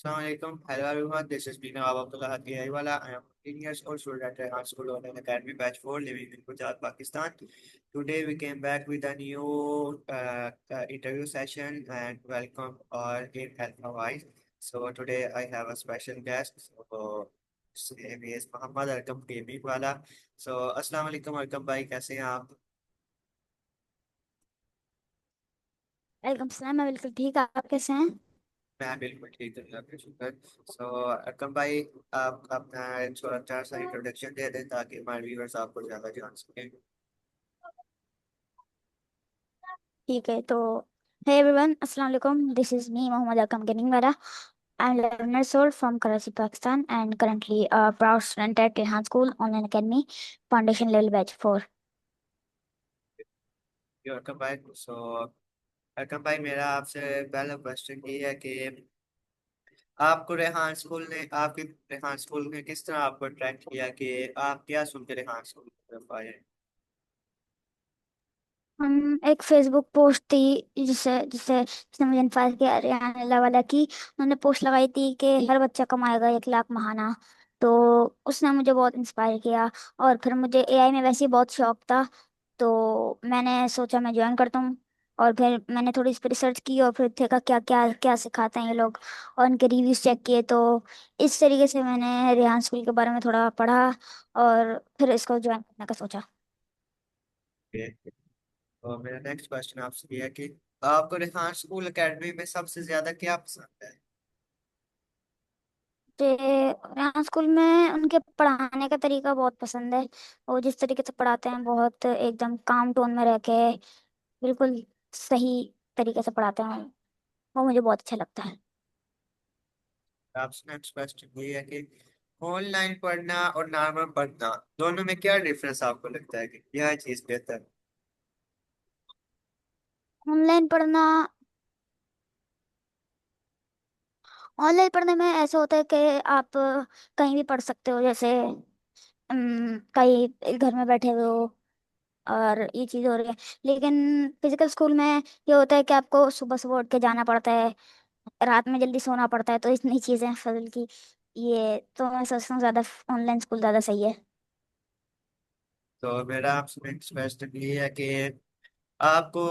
Assalamualaikum. Hello everyone. This is Bina Abdullah Hatiaiwala. I am 14 years old student at Rehan School of Academy Batch 4 living in Gujarat, Pakistan. Today we came back with a new interview session and welcome our in Alpha Wise. So today I have a special guest. So his name is Muhammad Arkam Gaming Wala. So Assalamu alaikum Arkam bhai, कैसे हैं आप? वालेकुम सलाम। मैं बिल्कुल ठीक। आप कैसे हैं? मैं बिल्कुल ठीक हूँ, आपके शुक्र। सो अकम भाई, आप अपना थोड़ा चार सा इंट्रोडक्शन दे दें ताकि हमारे व्यूअर्स आपको ज्यादा जान सकें। ठीक है तो हे एवरीवन, अस्सलाम वालेकुम। This is me Mohammad Akam Ganiwala. I am 11 years old from Karachi, Pakistan, and currently a proud student at Rehan School Online Academy, Foundation Level Batch 4. यो अकम भाई, सो अकम भाई, मेरा आपसे पहला क्वेश्चन ये है कि आपको रेहान स्कूल ने आपके रेहान स्कूल ने किस तरह आपको अट्रैक्ट किया कि आप क्या सुन के रेहान स्कूल की तरफ आए? हम एक फेसबुक पोस्ट थी जिसे जिसे जिसने मुझे इन्फॉर्म किया रियान अल्लाह वाला की। उन्होंने पोस्ट लगाई थी कि हर बच्चा कमाएगा 1 लाख महाना। तो उसने मुझे बहुत इंस्पायर किया। और फिर मुझे एआई में वैसे ही बहुत शौक था, तो मैंने सोचा मैं ज्वाइन करता हूँ। और फिर मैंने थोड़ी इस पर रिसर्च की और फिर देखा क्या क्या क्या सिखाते हैं ये लोग, और उनके रिव्यूज चेक किए। तो इस तरीके से मैंने रेहान स्कूल के बारे में थोड़ा पढ़ा और फिर इसको ज्वाइन करने का सोचा। तो मेरा नेक्स्ट क्वेश्चन आपसे ये है कि आपको रेहान स्कूल एकेडमी में सबसे ज्यादा क्या पसंद है? मुझे यहाँ स्कूल में उनके पढ़ाने का तरीका बहुत पसंद है। वो जिस तरीके से पढ़ाते हैं, बहुत एकदम काम टोन में रह के बिल्कुल सही तरीके से पढ़ाते हैं। वो मुझे बहुत अच्छा लगता है। आपसे नेक्स्ट क्वेश्चन ये है कि ऑनलाइन पढ़ना और नॉर्मल पढ़ना दोनों में क्या डिफरेंस आपको लगता है कि यह चीज बेहतर है? ऑनलाइन पढ़ना ऑनलाइन पढ़ने में ऐसा होता है कि आप कहीं भी पढ़ सकते हो। जैसे कहीं घर में बैठे हुए हो और ये चीज़ हो रही है। लेकिन फिजिकल स्कूल में ये होता है कि आपको सुबह सुबह उठ के जाना पड़ता है, रात में जल्दी सोना पड़ता है, तो इतनी चीजें फजल की। ये तो मैं सोचता हूँ ज्यादा ऑनलाइन स्कूल ज्यादा सही है। तो मेरा आपसे नेक्स्ट क्वेश्चन ये है कि आपको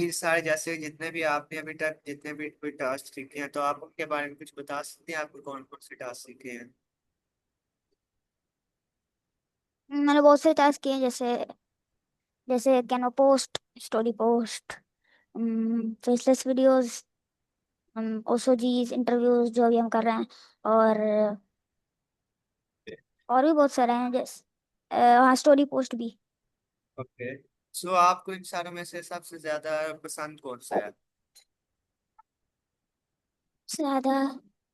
इन सारे जैसे जितने भी आपने अभी तक जितने भी कोई टास्क सीखे हैं तो आप उनके बारे में कुछ बता सकते हैं, आपको कौन कौन से टास्क सीखे हैं? मैंने बहुत से टास्क किए हैं, जैसे जैसे Canva post, story post, faceless videos, ओसोजीज इंटरव्यूज जो भी हम कर रहे हैं। और और भी बहुत सारे हैं, जैसे हाँ, स्टोरी पोस्ट भी। ओके। सो आपको इन सारों में से सबसे ज्यादा पसंद कौन सा है? ज्यादा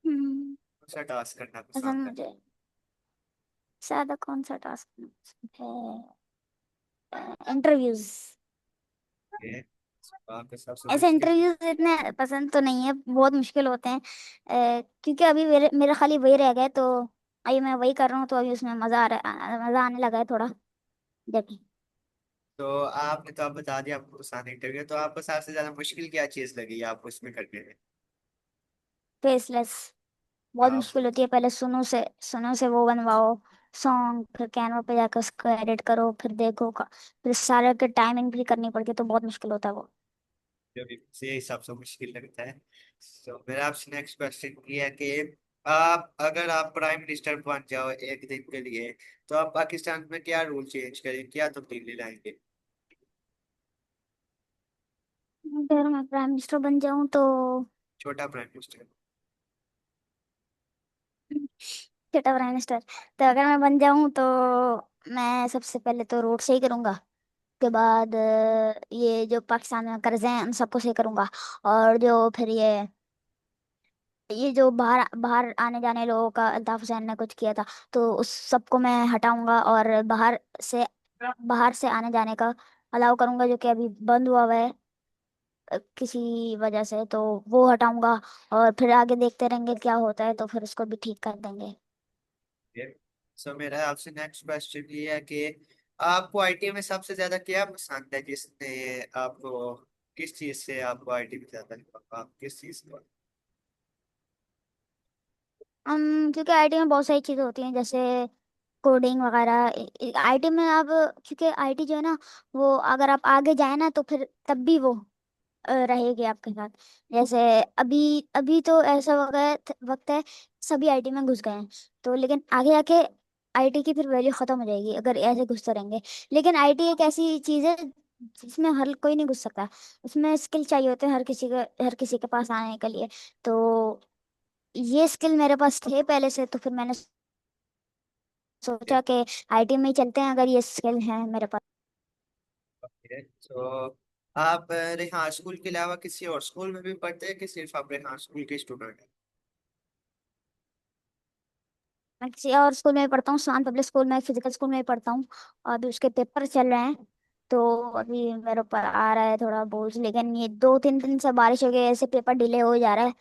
कौन सा टास्क करना पसंद पसंद है? मुझे ज्यादा कौन सा टास्क पसंद है? इंटरव्यूज। ये आपका सबसे ऐसे मुश्किल। इंटरव्यूज इतने पसंद तो नहीं है, बहुत मुश्किल होते हैं। क्योंकि अभी मेरे मेरा खाली वही रह गया है, तो अभी मैं वही कर रहा हूँ, तो अभी उसमें मजा आने लगा है थोड़ा। जबकि तो आपने तो आप बता दिया आपको पसंद इंटरव्यू, तो आपको सबसे ज्यादा मुश्किल क्या चीज लगी आपको इसमें करने में? फेसलेस बहुत आप मुश्किल होती है। पहले सुनो से वो बनवाओ सॉन्ग, फिर कैनवा पे जाकर उसको एडिट करो, फिर देखो फिर सारे के टाइमिंग भी करनी पड़ती है, तो बहुत मुश्किल होता है वो। जो भी मुझे यही सबसे मुश्किल लगता है। तो मेरा आपसे नेक्स्ट क्वेश्चन ये है कि आप अगर आप प्राइम मिनिस्टर बन जाओ एक दिन के लिए तो आप पाकिस्तान में क्या रूल चेंज करें, क्या तब्दीली लाएंगे? अगर मैं प्राइम मिनिस्टर बन जाऊं तो छोटा प्राइम मिनिस्टर। छोटा प्राइम मिनिस्टर, तो अगर मैं बन जाऊं तो मैं सबसे पहले तो रोड सही करूंगा। के बाद ये जो पाकिस्तान में कर्जे हैं उन सबको सही करूंगा। और जो फिर ये जो बाहर बाहर आने जाने लोगों का अल्ताफ हुसैन ने कुछ किया था, तो उस सबको मैं हटाऊंगा। और बाहर से आने जाने का अलाउ करूंगा, जो कि अभी बंद हुआ हुआ है किसी वजह से, तो वो हटाऊंगा। और फिर आगे देखते रहेंगे क्या होता है, तो फिर उसको भी ठीक कर देंगे। सो मेरा आपसे नेक्स्ट क्वेश्चन ये है कि आपको आईटी में सबसे ज्यादा क्या पसंद है, जिसने आपको किस चीज से आपको आईटी में ज्यादा आप किस चीज को? क्योंकि आईटी में बहुत सारी चीजें होती हैं, जैसे कोडिंग वगैरह। आईटी में अब, क्योंकि आईटी जो है ना, वो अगर आप आगे जाए ना तो फिर तब भी वो रहेगी आपके साथ। जैसे अभी अभी तो ऐसा वक्त है, सभी आईटी में घुस गए हैं, तो लेकिन आगे जाके आईटी की फिर वैल्यू खत्म हो जाएगी अगर ऐसे घुसते रहेंगे। लेकिन आईटी एक ऐसी चीज है जिसमें हर कोई नहीं घुस सकता। उसमें स्किल चाहिए होते हैं हर किसी के पास आने के लिए। तो ये स्किल मेरे पास थे पहले से, तो फिर मैंने सोचा कि आईटी में ही चलते हैं अगर ये स्किल है मेरे पास। तो आप रेहान स्कूल के अलावा किसी और स्कूल में भी पढ़ते हैं कि सिर्फ आप रेहान स्कूल के स्टूडेंट हैं? मैं किसी और स्कूल में पढ़ता हूँ, स्वान पब्लिक स्कूल में, फिजिकल स्कूल में पढ़ता हूँ। और अभी उसके पेपर चल रहे हैं, तो अभी मेरे ऊपर आ रहा है थोड़ा बोझ। लेकिन ये 2-3 दिन से बारिश हो गई, ऐसे पेपर डिले हो जा रहा है,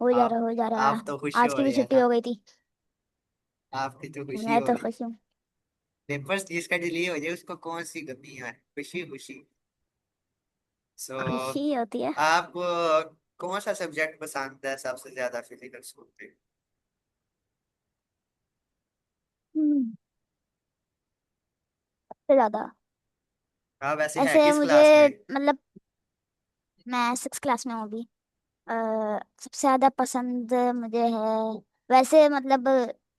हो जा रहा आप है, हो जा रहा है। आप तो खुशी आज हो की भी रही है छुट्टी ना? हो गई थी। आपकी तो खुशी मैं हो तो रही। खुश हूँ। पेपर्स जिसका डिले हो जाए उसको कौन सी गमी है, खुशी खुशी। सो खुशी होती है। आप कौन सा सब्जेक्ट पसंद है सबसे ज्यादा फिजिकल स्कूल में? हम्म, सबसे ज्यादा आप वैसे है ऐसे किस मुझे, क्लास में? मतलब मैं 6 क्लास में हूँ अभी। अ, सबसे ज्यादा पसंद मुझे है, वैसे मतलब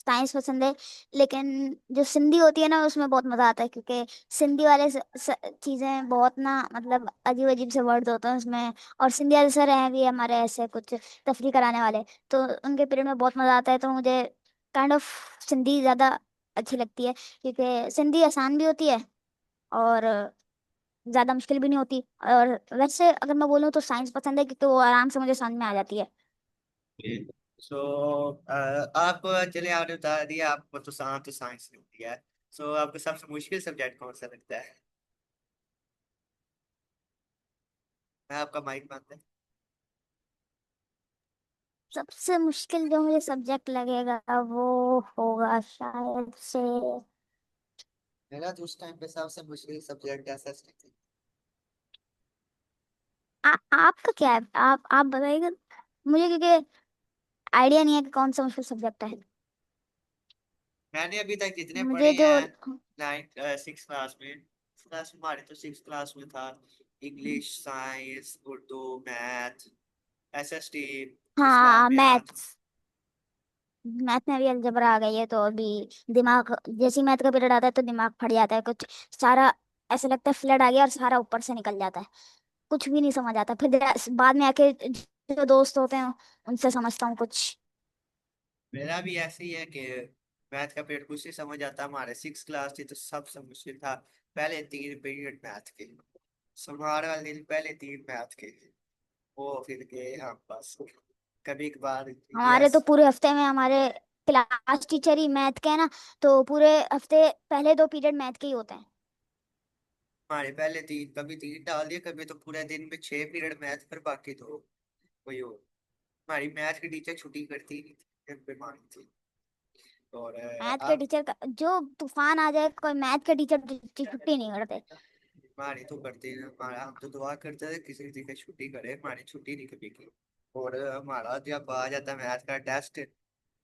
साइंस पसंद है। लेकिन जो सिंधी होती है ना, उसमें बहुत मजा आता है, क्योंकि सिंधी वाले चीजें बहुत ना, मतलब अजीब अजीब से वर्ड होते हैं उसमें। और सिंधी वाले सर हैं भी हमारे ऐसे कुछ तफरी कराने वाले, तो उनके पीरियड में बहुत मजा आता है। तो मुझे काइंड ऑफ सिंधी ज्यादा अच्छी लगती है, क्योंकि सिंधी आसान भी होती है और ज्यादा मुश्किल भी नहीं होती। और वैसे अगर मैं बोलूँ तो साइंस पसंद है, क्योंकि वो आराम से मुझे समझ में आ जाती है। सो आप चले आपने बता दिया आपको तो साइंस ने दिया है। सो आपको सबसे मुश्किल सब्जेक्ट कौन सा लगता है? मैं आपका माइक बंद है। सबसे मुश्किल जो मुझे सब्जेक्ट लगेगा वो होगा शायद से। मेरा तो उस टाइम पे सबसे मुश्किल सब्जेक्ट एसएसटी थी। आपका क्या है, आप बताइएगा मुझे, क्योंकि आइडिया नहीं है कि कौन सा मुश्किल सब्जेक्ट है। मैंने अभी तक जितने मुझे पढ़े जो हैं, 6 क्लास में, क्लास हमारे तो 6 क्लास में था। English, science, Urdu, math, SST, हाँ, इस्लामियात। मैथ में भी अलजबरा आ गई है, तो अभी दिमाग, जैसे ही मैथ का पीरियड आता है तो दिमाग फट जाता है कुछ सारा। ऐसा लगता है फ्लड आ गया और सारा ऊपर से निकल जाता है, कुछ भी नहीं समझ आता। फिर बाद में आके जो दोस्त होते हैं उनसे समझता हूँ कुछ। मेरा भी ऐसे ही है कि मैथ का पीरियड कुछ ही समझ आता। हमारे 6 क्लास थी तो सबसे मुश्किल था पहले 3 पीरियड मैथ के। सोमवार वाले दिन पहले 3 मैथ के, वो फिर गए हम बस। कभी कभार हमारे तो यस। पूरे हफ्ते में हमारे क्लास टीचर ही मैथ के है ना, तो पूरे हफ्ते पहले 2 पीरियड मैथ के ही होते हैं। हमारे पहले 3, कभी 3 डाल दिए, कभी तो पूरे दिन में 6 पीरियड मैथ पर, बाकी तो वही हो। हमारी मैथ की टीचर छुट्टी करती नहीं थी, बीमारी थी। और मैथ के अब टीचर का जो तूफान आ जाए, कोई मैथ के टीचर छुट्टी नहीं करते। बीमारी तो करती है हमारा। हम तो दुआ करते थे किसी दिन की छुट्टी करे, हमारी छुट्टी नहीं कभी की। और हमारा जब आ जाता है मैथ का टेस्ट,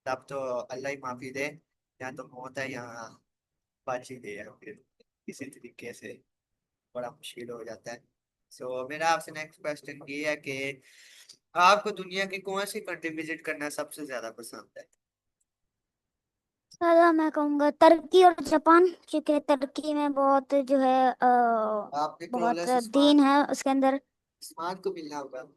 तब तो अल्लाह ही माफी दे, या तो मौत है या बच ही दे, या फिर किसी तरीके से बड़ा मुश्किल हो जाता है। सो मेरा आपसे नेक्स्ट क्वेश्चन ये है कि आपको दुनिया की कौन सी कंट्री विजिट करना सबसे ज्यादा पसंद है? सर मैं कहूँगा तुर्की और जापान, क्योंकि तुर्की में बहुत जो है आपने बहुत क्लोलेस दीन है उसके अंदर। उस्मान को मिलना होगा।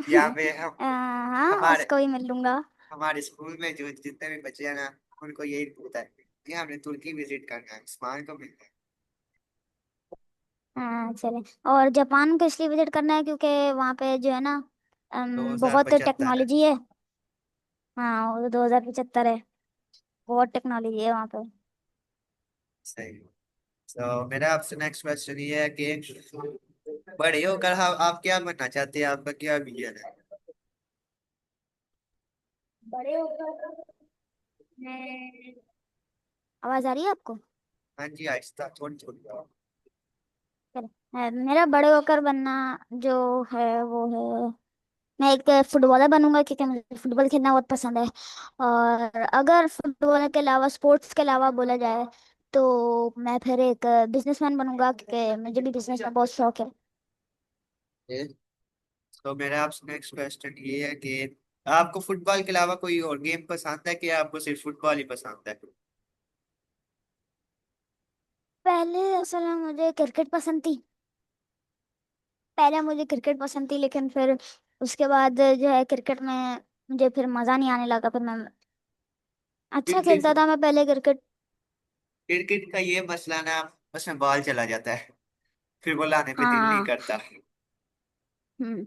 यहाँ पे हम हाँ, हमारे उसको ही मिल लूंगा। हमारे स्कूल में जो जितने भी बच्चे हैं ना, उनको यही होता है कि हमने तुर्की विजिट करना है, उस्मान को मिलना है। हाँ चले। और जापान को इसलिए विजिट करना है क्योंकि वहाँ पे जो है ना, दो हजार बहुत पचहत्तर है टेक्नोलॉजी है। हाँ, वो 2075 है। बहुत टेक्नोलॉजी है वहाँ पे। सही। तो मेरा आपसे नेक्स्ट क्वेश्चन ये है कि बड़े होकर आप क्या बनना चाहते हैं, आपका क्या विजन है? बड़े होकर मैं, आवाज आ रही है आपको? हाँ जी, आहिस्ता थोड़ी थोड़ी। चलो, मेरा बड़े होकर बनना जो है वो है मैं एक फुटबॉलर बनूंगा क्योंकि मुझे फुटबॉल खेलना बहुत पसंद है। और अगर फुटबॉल के अलावा, स्पोर्ट्स के अलावा बोला जाए, तो मैं फिर एक बिजनेसमैन बनूंगा क्योंकि मुझे भी बिजनेस में बहुत शौक है। ये तो मेरा आपसे नेक्स्ट क्वेश्चन ये है कि आपको फुटबॉल के अलावा कोई और गेम पसंद है कि आपको सिर्फ फुटबॉल ही पसंद है? पहले असल में मुझे क्रिकेट पसंद थी। पहले मुझे क्रिकेट पसंद थी, लेकिन फिर उसके बाद जो है क्रिकेट में मुझे फिर मज़ा नहीं आने लगा। फिर मैं अच्छा क्रिकेट खेलता था मैं पहले क्रिकेट। क्रिकेट का ये मसला ना, उसमें बॉल चला जाता है, फिर वो लाने पे दिल नहीं हाँ। करता। हम्म।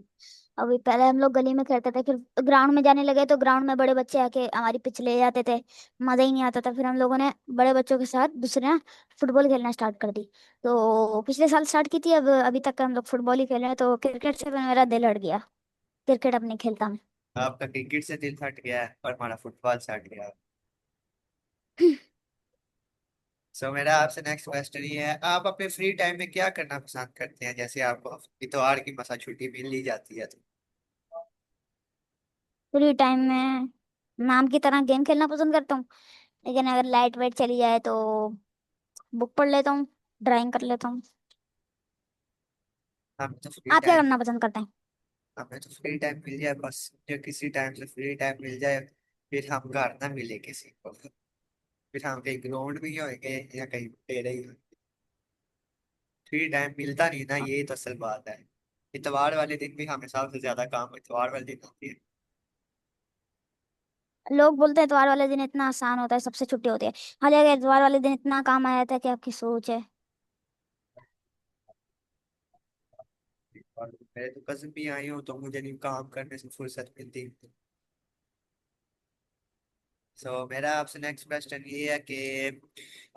अभी पहले हम लोग गली में खेलते थे, फिर ग्राउंड में जाने लगे तो ग्राउंड में बड़े बच्चे आके हमारी पिच ले जाते थे। मजा ही नहीं आता था। फिर हम लोगों ने बड़े बच्चों के साथ दूसरे फुटबॉल खेलना स्टार्ट कर दी। तो पिछले साल स्टार्ट की थी, अब अभी तक हम लोग फुटबॉल ही खेल रहे हैं। तो क्रिकेट से फिर मेरा दिल हट गया। क्रिकेट अब नहीं खेलता मैं। आपका क्रिकेट से दिल हट गया है और हमारा फुटबॉल से हट गया है। सो मेरा आपसे नेक्स्ट क्वेश्चन ये है, आप अपने फ्री टाइम में क्या करना पसंद करते हैं? जैसे आपको इतवार की मसा छुट्टी मिल ली जाती है तो। फ्री टाइम में नाम की तरह गेम खेलना पसंद करता हूँ, लेकिन अगर लाइट वेट चली जाए तो बुक पढ़ लेता हूँ, ड्राइंग कर लेता हूँ। हम तो फ्री आप क्या टाइम करना पसंद करते हैं? हमें तो फ्री टाइम मिल जाए बस, जो किसी टाइम से फ्री टाइम मिल जाए, फिर हम घर ना मिले किसी को, फिर हम कहीं ग्राउंड में ही होंगे या कहीं टेढ़े ही होंगे। फ्री टाइम मिलता नहीं ना, यही तो असल बात है। इतवार वाले दिन भी हमें सबसे ज्यादा काम इतवार वाले दिन होती है। लोग बोलते हैं इतवार वाले दिन इतना आसान होता है, सबसे छुट्टी होती है। हालांकि इतवार वाले दिन इतना काम आ जाता है कि आपकी सोच है। और मेरे तो कजन भी आई हो तो मुझे नहीं काम करने से फुर्सत मिलती। मेरा आपसे नेक्स्ट क्वेश्चन ये है कि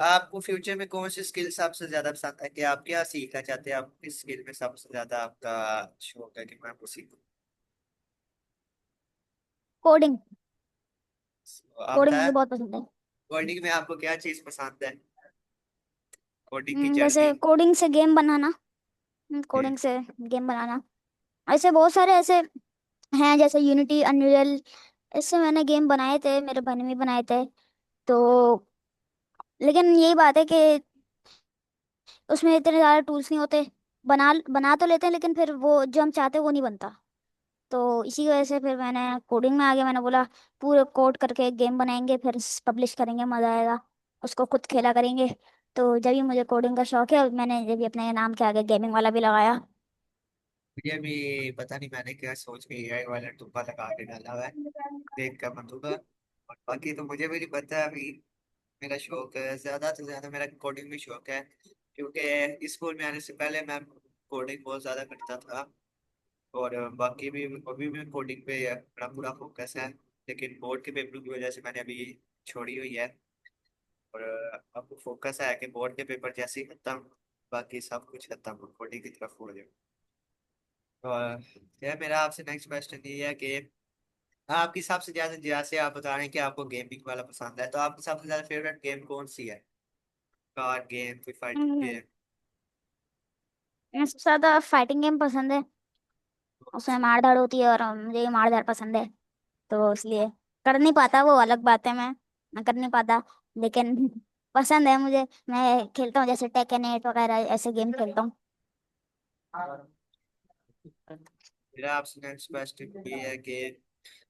आपको फ्यूचर में कौन सी स्किल सबसे ज्यादा पसंद है, कि आप क्या सीखना चाहते हैं? आप किस स्किल में सबसे ज्यादा आपका शौक है कि मैं आपको सीखूं? कोडिंग। आप कोडिंग मुझे बताया, बहुत पसंद है। कोडिंग में आपको क्या चीज पसंद है? कोडिंग की जर्नी। जैसे कोडिंग से गेम बनाना। कोडिंग से गेम बनाना। ऐसे बहुत सारे ऐसे हैं, जैसे यूनिटी, अनरियल। इससे मैंने गेम बनाए थे, मेरे भाई ने भी बनाए थे। तो लेकिन यही बात है कि उसमें इतने ज़्यादा टूल्स नहीं होते। बना बना तो लेते हैं, लेकिन फिर वो जो हम चाहते हैं वो नहीं बनता। तो इसी वजह से फिर मैंने कोडिंग में आ गया। मैंने बोला पूरे कोड करके गेम बनाएंगे, फिर पब्लिश करेंगे, मजा आएगा, उसको खुद खेला करेंगे। तो जब भी मुझे कोडिंग का शौक है, मैंने जब भी अपने नाम के आगे गेमिंग वाला भी लगाया। मुझे भी पता नहीं मैंने क्या सोच के एआई वाला टुप्पा लगा के डाला हुआ है, देख कर मत होगा। और बाकी तो मुझे भी नहीं पता अभी। मेरा शौक है, ज्यादा से ज्यादा मेरा कोडिंग में शौक है, क्योंकि स्कूल में आने से पहले मैं कोडिंग बहुत ज्यादा करता था। और बाकी भी अभी भी कोडिंग पे अपना पूरा फोकस है, लेकिन बोर्ड के पेपर की वजह से मैंने अभी छोड़ी हुई है। और अब फोकस है कि बोर्ड के पेपर जैसे ही खत्म, बाकी सब कुछ खत्म, कोडिंग की तरफ हो जाए। और यह मेरा आपसे नेक्स्ट क्वेश्चन ये है कि आपकी सबसे ज्यादा, जैसे आप बता रहे हैं कि आपको गेमिंग वाला पसंद है, तो आपकी सबसे ज्यादा फेवरेट गेम कौन सी है? कार गेम, कोई फाइटिंग हम्म, गेम? मुझे सबसे ज्यादा फाइटिंग गेम पसंद है। उसमें मार धाड़ होती है और मुझे ये मार धाड़ पसंद है। तो इसलिए कर नहीं पाता, वो अलग बात है। मैं कर नहीं पाता, लेकिन पसंद है मुझे। मैं खेलता हूँ जैसे टेकन 8 वगैरह, ऐसे गेम खेलता हूँ। मेरा आपसे नेक्स्ट क्वेश्चन ये है कि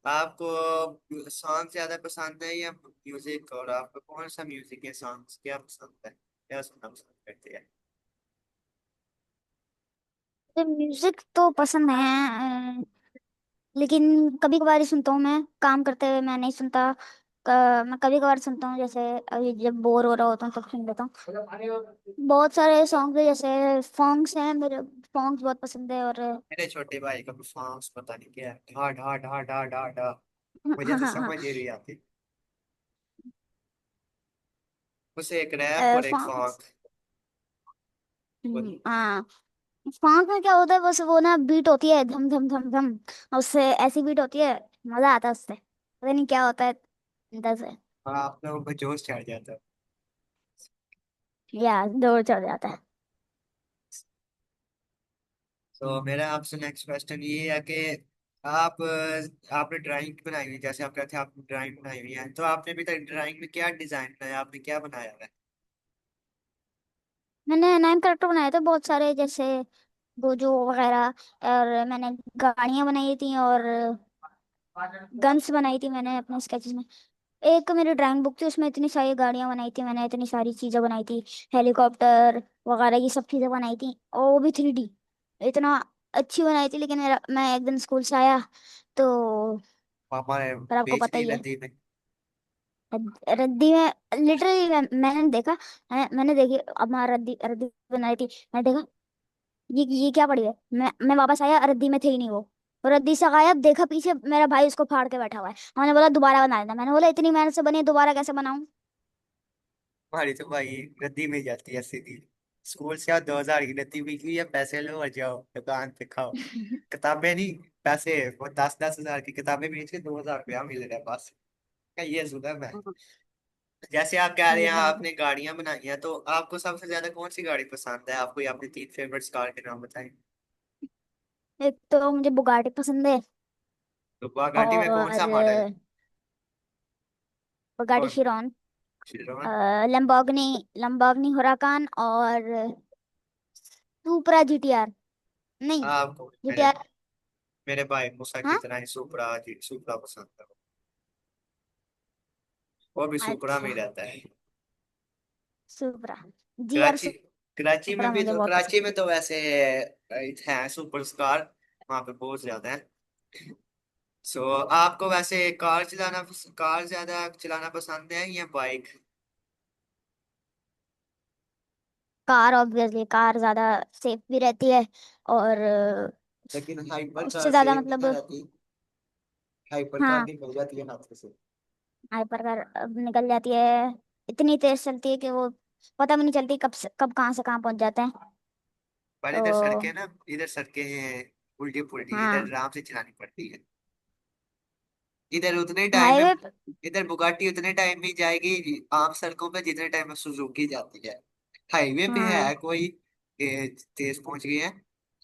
आपको सॉन्ग ज्यादा पसंद है या म्यूजिक? और आपको कौन सा म्यूजिक है, सॉन्ग्स क्या पसंद है, क्या सुनना पसंद करते हैं? मुझे म्यूजिक तो पसंद है, लेकिन कभी कभार ही सुनता हूँ। मैं काम करते हुए मैं नहीं सुनता। मैं कभी कभार सुनता हूँ, जैसे अभी जब बोर हो रहा होता हूँ तब सुन लेता हूँ। बहुत सारे सॉन्ग है, जैसे सॉन्ग्स हैं मेरे। सॉन्ग्स बहुत पसंद है। और मेरे छोटे भाई का सॉन्ग्स पता नहीं क्या है, ढा ढा ढा ढा ढा ढा, मुझे हाँ तो हाँ हाँ। समझ ही नहीं आती। उसे एक रैप और एक सॉन्ग्स। सॉन्ग। हाँ। सॉन्ग में क्या होता है, बस वो ना बीट होती है धम धम धम धम, और उससे ऐसी बीट होती है, मजा आता है उससे। पता नहीं क्या होता है अंदर से, हाँ, आप लोगों को जोश चढ़ जाता है। या जोर चढ़ जाता है। तो मेरा आपसे नेक्स्ट क्वेश्चन ये है कि आपने ड्राइंग बनाई हुई, जैसे आप कहते हैं आपने ड्राइंग बनाई हुई है, तो आपने अभी तक ड्राइंग में क्या डिजाइन बनाया, आपने क्या बनाया है? मैंने 9 कैरेक्टर बनाए थे बहुत सारे, जैसे गोजो वगैरह। और मैंने गाड़ियां बनाई थी और गन्स बनाई थी मैंने अपने स्केचेस में। एक मेरी ड्राइंग बुक थी, उसमें इतनी सारी गाड़ियां बनाई थी मैंने, इतनी सारी चीजें बनाई थी। हेलीकॉप्टर वगैरह ये सब चीजें बनाई थी, और वो भी 3D। इतना अच्छी बनाई थी, लेकिन मैं एक दिन स्कूल से आया तो पापा ने फिर आपको बेच पता दी ही है। रद्दी में? रद्दी में लिटरली मैंने देखा। मैंने देखी, अब मैं रद्दी रद्दी बनाई थी। मैंने देखा ये क्या पड़ी है। मैं वापस आया, रद्दी में थे ही नहीं वो रद्दी से गायब। देखा पीछे मेरा भाई उसको फाड़ के बैठा हुआ है। उन्होंने बोला दोबारा बना देना। मैंने बोला इतनी मेहनत से बनी है, दोबारा कैसे बनाऊं। हमारी तो भाई रद्दी में ही जाती है सीधी। स्कूल से आओ 2000 की रद्दी बिकी है, पैसे लो और जाओ दुकान पे खाओ। किताबें नहीं, पैसे। वो 10-10 हजार की किताबें बेच के 2000 रुपया मिल रहा है बस। क्या ये जुल्म है? जैसे आप कह रहे ये हैं है। आपने गाड़ियां बनाई हैं, तो आपको सबसे ज्यादा कौन सी गाड़ी पसंद है? आपको अपने 3 फेवरेट कार के नाम बताएं। एक तो मुझे बुगाटी पसंद है। तो गाड़ी में कौन सा मॉडल? और बुगाटी कौन? Sharon, children? Lamborghini Lamborghini Huracan, और सुपरा जीटीआर। नहीं, आपको मेरे जीटीआर। मेरे भाई मूसा की हाँ, तरह ही सुपरा पसंद है। वो भी सुपरा में अच्छा, ही रहता है। सुपरा। जी आर कराची। कराची में सुपरा भी मुझे तो, बहुत कराची पसंद में तो वैसे हैं सुपर स्टार, वहाँ पे बहुत ज्यादा है। सो आपको वैसे कार ज्यादा चलाना पसंद है या बाइक? कार। ऑब्वियसली कार ज्यादा सेफ भी रहती है, और लेकिन हाइपर कार उससे ज्यादा सेफ मतलब। ना रहती। हाइपर कार हाँ, निकल जाती है हाथ से। हाइपर कार अब निकल जाती है। इतनी तेज चलती है कि वो पता भी नहीं चलती कब कहाँ से कहाँ पहुंच जाते हैं। पर इधर तो सड़कें ना, इधर सड़कें हैं उल्टी पुल्टी, इधर हाँ, आराम से चलानी पड़ती है। इधर उतने टाइम में हाईवे। इधर बुगाटी उतने टाइम में जाएगी आम सड़कों पे जितने टाइम में सुजुकी जाती है। हाईवे पे हाँ, है कोई तेज पहुंच गई है,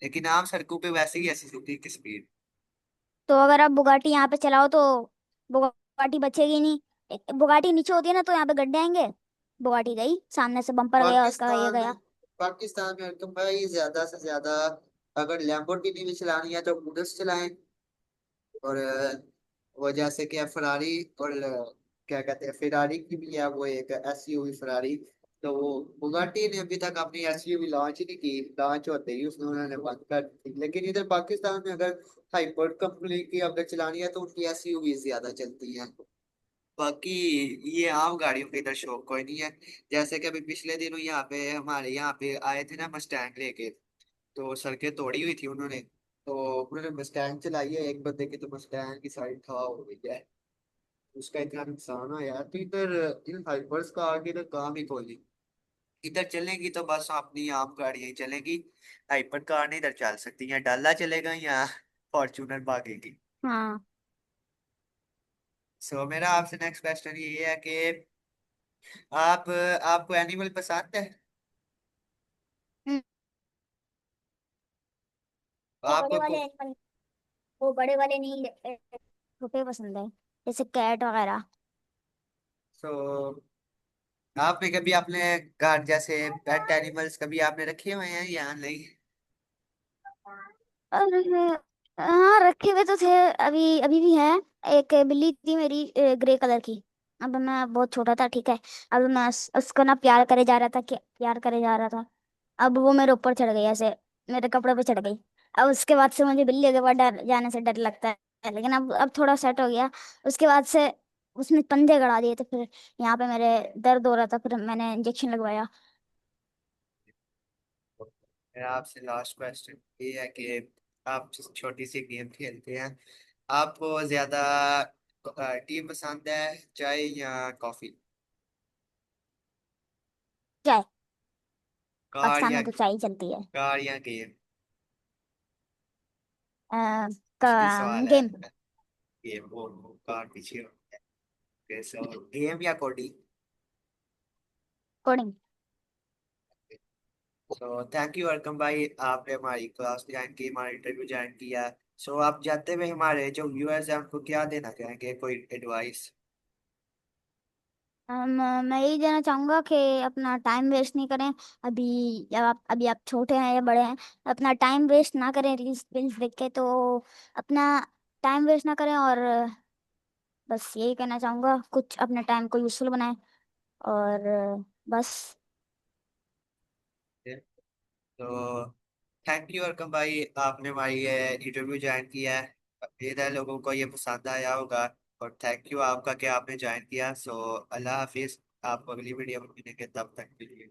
लेकिन आम सड़कों पे वैसे ही है सुजुकी की स्पीड। तो अगर आप बुगाटी यहाँ पे चलाओ तो बुगाटी बचेगी नहीं। बुगाटी नीचे होती है ना, तो यहाँ पे गड्ढे आएंगे। बुगाटी गई, सामने से बम्पर गया, उसका ये पाकिस्तान में गया। पाकिस्तान में तो भाई ज्यादा से ज्यादा अगर लैम्बोर्गिनी भी चलानी है तो उधर चलाएं। और वो जैसे कि फरारी, और क्या कहते हैं, फेरारी की भी है वो एक एसयूवी फरारी। तो वो बुगाटी ने अभी तक अपनी एसयूवी लॉन्च ही नहीं की, लॉन्च होते ही उसने उन्होंने बंद कर दी। लेकिन इधर पाकिस्तान में अगर हाइपर कंपनी की अगर चलानी है तो उनकी एसयूवी ज्यादा चलती है। बाकी ये आम गाड़ियों के इधर शौक कोई नहीं है। जैसे कि अभी पिछले दिनों यहाँ पे हमारे यहाँ पे आए थे ना मस्टैंग लेके, तो सड़कें तोड़ी हुई थी उन्होंने, तो उन्होंने मस्टैंग चलाई है एक बंदे की, तो मस्टैंग की साइड खवा हो गई है। उसका इतना नुकसान हुआ यार। तो इधर इन हाइपर्स का आगे इधर काम ही कोई नहीं। इधर चलेंगी तो बस अपनी आम गाड़ियां ही चलेंगी। हाइपर कार नहीं इधर चल सकती, या डाला चलेगा या फॉर्चूनर भागेगी। हाँ। सो मेरा आपसे नेक्स्ट क्वेश्चन ये है कि आप आपको एनिमल पसंद है? हम्म, ये बड़े आपको वाले एनिमल, वो बड़े वाले नहीं, छोटे पसंद है, जैसे कैट वगैरह। सो आपने कभी अपने घर जैसे पेट एनिमल्स कभी आपने रखे हुए हैं या नहीं? और हाँ, रखे हुए तो थे। अभी अभी भी है। एक बिल्ली थी मेरी, ग्रे कलर की। अब मैं बहुत छोटा था, ठीक है। अब मैं उसको ना प्यार करे जा रहा था, कि प्यार करे जा रहा था। अब वो मेरे ऊपर चढ़ गई ऐसे, मेरे कपड़े पे चढ़ गई। अब उसके बाद से मुझे बिल्ली के पास डर जाने से डर लगता है, लेकिन अब थोड़ा सेट हो गया। उसके बाद से उसने पंजे गड़ा दिए, तो फिर यहाँ पे मेरे दर्द हो रहा था, फिर मैंने इंजेक्शन लगवाया। मेरा आपसे लास्ट क्वेश्चन ये है कि आप जिस छोटी सी गेम खेलते हैं, आपको ज्यादा टी पसंद है, चाय या कॉफी? चाय। कार पाकिस्तान या में तो चाय ही चलती है। गेम? आ, मुश्किल सवाल है। गेम। गेम, वो कार पीछे हो गया। सो गेम या कोडिंग? कोडिंग। तो थैंक यू वेलकम भाई, आपने हमारी क्लास ज्वाइन की, हमारा इंटरव्यू ज्वाइन किया। सो आप जाते हुए हमारे जो व्यूअर्स हैं उनको क्या देना चाहेंगे, कोई एडवाइस? मैं यही देना चाहूंगा कि अपना टाइम वेस्ट नहीं करें। अभी आप छोटे हैं या बड़े हैं, अपना टाइम वेस्ट ना करें रील्स रील्स देख के। तो अपना टाइम वेस्ट ना करें, और बस यही कहना चाहूंगा, कुछ अपने टाइम को यूजफुल बनाएं। और बस। तो थैंक यू अरकम भाई, आपने हमारी ये इंटरव्यू ज्वाइन किया है। उम्मीद है लोगों को ये पसंद आया होगा। और थैंक यू आपका कि आपने ज्वाइन किया। सो अल्लाह हाफिज, आपको अगली वीडियो में मिलेंगे, तब तक के लिए।